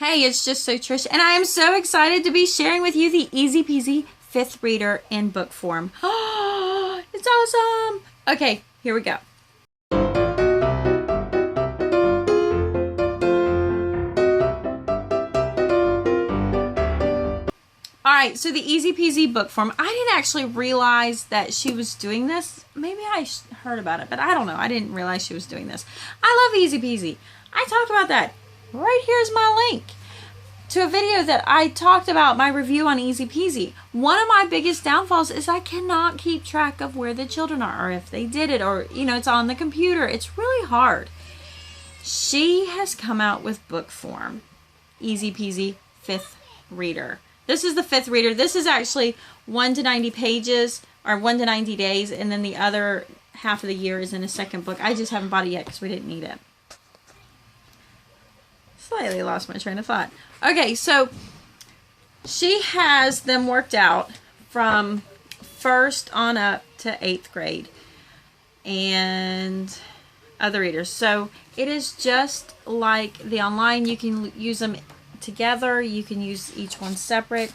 Hey, it's just so Trish, and I am so excited to be sharing with you the Easy Peasy 5th reader in book form. Oh, it's awesome! Okay, here we go. Alright, so the Easy Peasy book form. I didn't actually realize that she was doing this. Maybe I heard about it, but I don't know. I didn't realize she was doing this. I love Easy Peasy. I talked about that. Right here's my link to a video that I talked about my review on Easy Peasy. One of my biggest downfalls is I cannot keep track of where the children are, or if they did it, or it's on the computer. It's really hard. She has come out with book form. Easy Peasy 5th reader. This is the 5th reader. This is actually 1 to 90 pages, or 1 to 90 days, and then the other half of the year is in a second book. I just haven't bought it yet because we didn't need it. Slightly lost my train of thought. Okay, so she has them worked out from 1st on up to 8th grade and other readers. So it is just like the online. You can use them together. You can use each one separate.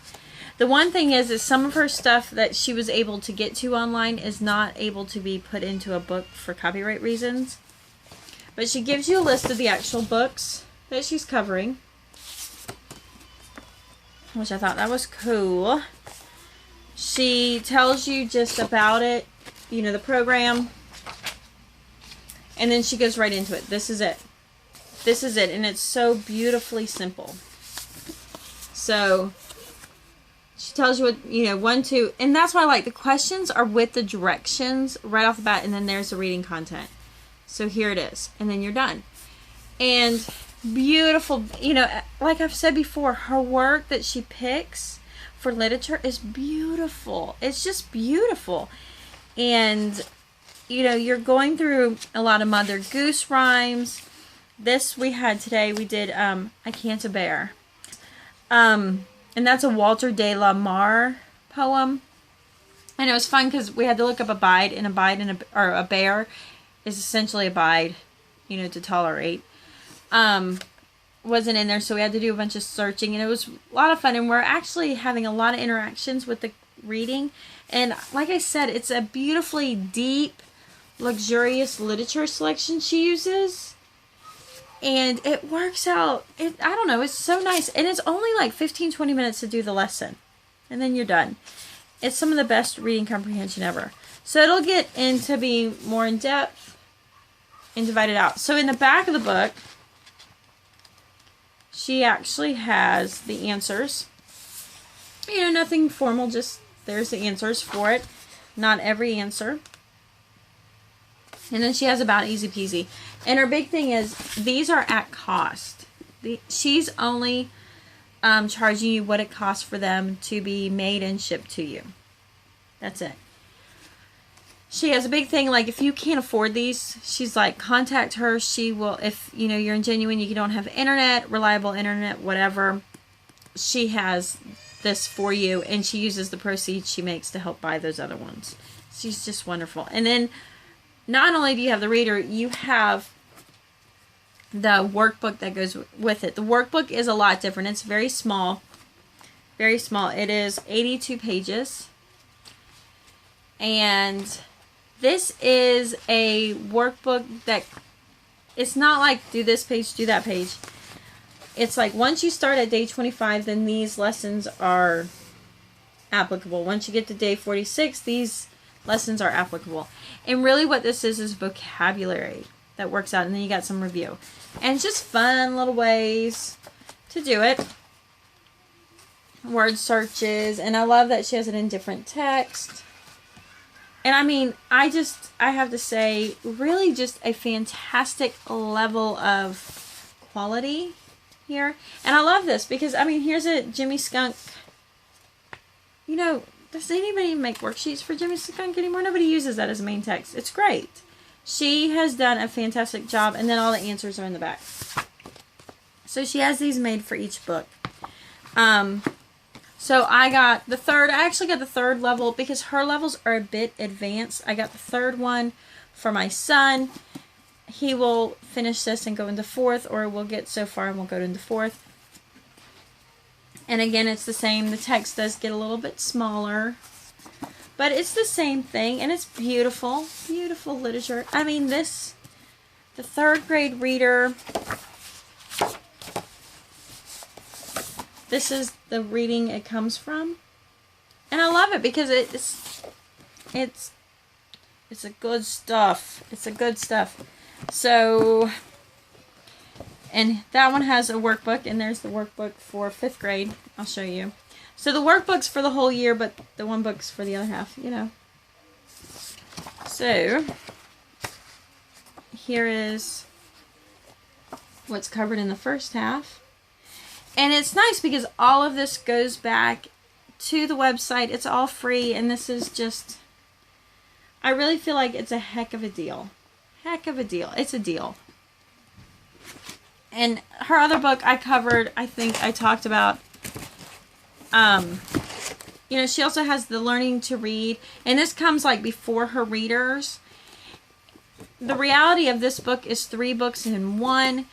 The one thing is some of her stuff that she was able to get to online is not able to be put into a book for copyright reasons. But she gives you a list of the actual books that she's covering, which I thought that was cool. She tells you just about it, the program, and then she goes right into it. This is it. This is it, and it's so beautifully simple. So she tells you what, 1, 2, and that's why I like the questions are with the directions right off the bat, and then there's the reading content. So here it is, and then you're done. And beautiful, like I've said before, her work that she picks for literature is beautiful. It's just beautiful. And you're going through a lot of Mother Goose rhymes. This we had today, we did I Can't a Bear. And that's a Walter de la Mare poem. And it was fun because we had to look up abide, and a bear is essentially abide, to tolerate. Wasn't in there, so we had to do a bunch of searching, and it was a lot of fun, and we're actually having a lot of interactions with the reading. And like I said, it's a beautifully deep, luxurious literature selection she uses, and it works out. I don't know, it's so nice, and it's only like 15-20 minutes to do the lesson, and then you're done. It's some of the best reading comprehension ever. So it'll get into being more in depth and divided out. So in the back of the book, she actually has the answers. Nothing formal, just there's the answers for it. Not every answer. And then she has about Easy Peasy. And her big thing is, these are at cost. She's only charging you what it costs for them to be made and shipped to you. That's it. She has a big thing, like if you can't afford these, she's like, contact her. She will, if you're in Genuine, you don't have internet, reliable internet, whatever, she has this for you, and she uses the proceeds she makes to help buy those other ones. She's just wonderful. And then not only do you have the reader, you have the workbook that goes with it. The workbook is a lot different. It's very small. Very small. It is 82 pages. And this is a workbook that it's not like do this page, do that page. It's like once you start at day 25, then these lessons are applicable. Once you get to day 46, these lessons are applicable. And really what this is vocabulary that works out, and then you got some review. And it's just fun little ways to do it. Word searches, and I love that she has it in different text. And I mean, I have to say, really just a fantastic level of quality here. And I love this because, I mean, here's a Jimmy Skunk. Does anybody make worksheets for Jimmy Skunk anymore? Nobody uses that as main text. It's great. She has done a fantastic job, and then all the answers are in the back. So she has these made for each book. So I got the third. I actually got the 3rd level because her levels are a bit advanced. I got the 3rd one for my son. He will finish this and go into 4th, or we'll get so far and we'll go into 4th. And again, it's the same. The text does get a little bit smaller, but it's the same thing, and it's beautiful, beautiful literature. I mean, the 3rd grade reader, this is the reading it comes from, and I love it because it's a good stuff. It's a good stuff. So, and that one has a workbook, and there's the workbook for 5th grade. I'll show you. So the workbook's for the whole year, but the one book's for the other half, you know. So, here is what's covered in the first half. And it's nice because all of this goes back to the website. It's all free, and this is just, I really feel like it's a heck of a deal. Heck of a deal. It's a deal. And her other book I covered, I think I talked about, you know, she also has the Learning to Read, and this comes like before her readers. The reality of this book is 3 books in one,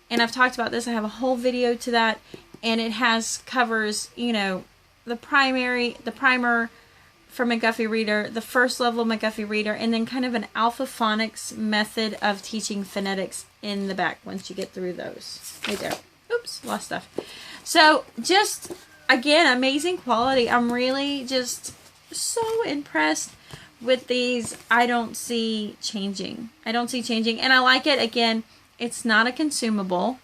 and I've talked about this. I have a whole video to that, and it covers, you know, the primer for McGuffey Reader, the first level McGuffey Reader, and then kind of an alpha phonics method of teaching phonetics in the back once you get through those. Right there. Oops, lost stuff. So just, again, amazing quality. I'm really just so impressed with these. I don't see changing. And I like it. Again, it's not a consumable.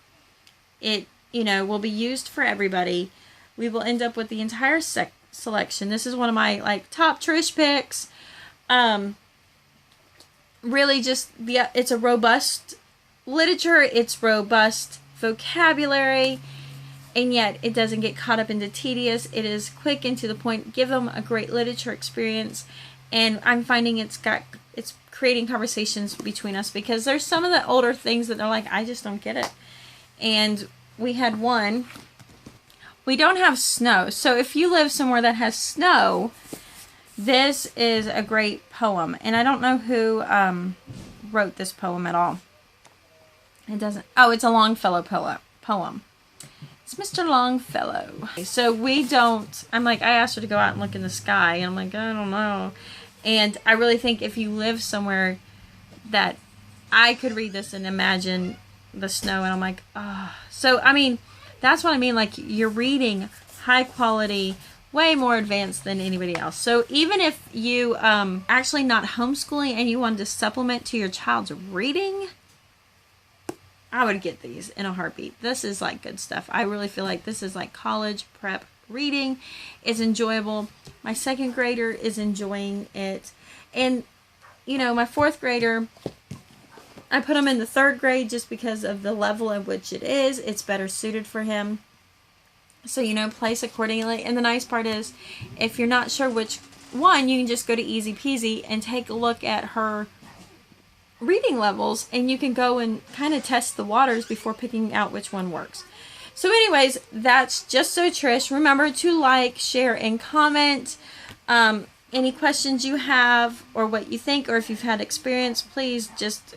It, you know, will be used for everybody. We will end up with the entire selection. This is one of my like top Trish picks. Really just it's a robust literature, it's robust vocabulary, and yet it doesn't get caught up into tedious. It is quick and to the point. Give them a great literature experience, and I'm finding it's creating conversations between us, because there's some of the older things that they're like, I just don't get it. And we had one. We don't have snow, so if you live somewhere that has snow, this is a great poem. And I don't know who wrote this poem at all. It doesn't. Oh, it's a Longfellow poem. It's Mr. Longfellow. So we don't. I'm like, I asked her to go out and look in the sky, and I'm like, I don't know. And I really think if you live somewhere that I could read this and imagine the snow, and I'm like, oh. So I mean, that's what I mean. Like, you're reading high quality, way more advanced than anybody else. So even if you actually not homeschooling and you wanted to supplement to your child's reading, I would get these in a heartbeat. This is like good stuff. I really feel like this is like college prep reading. It's enjoyable. My 2nd grader is enjoying it. And, you know, my 4th grader, I put him in the 3rd grade just because of the level at which it is. It's better suited for him. So, you know, place accordingly. And the nice part is, if you're not sure which one, you can just go to Easy Peasy and take a look at her reading levels, and you can go and kind of test the waters before picking out which one works. So anyways, that's Just So Trish. Remember to like, share, and comment. Any questions you have, or what you think, or if you've had experience, please just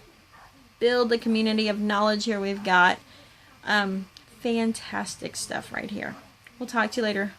build the community of knowledge here we've got. Fantastic stuff right here. We'll talk to you later.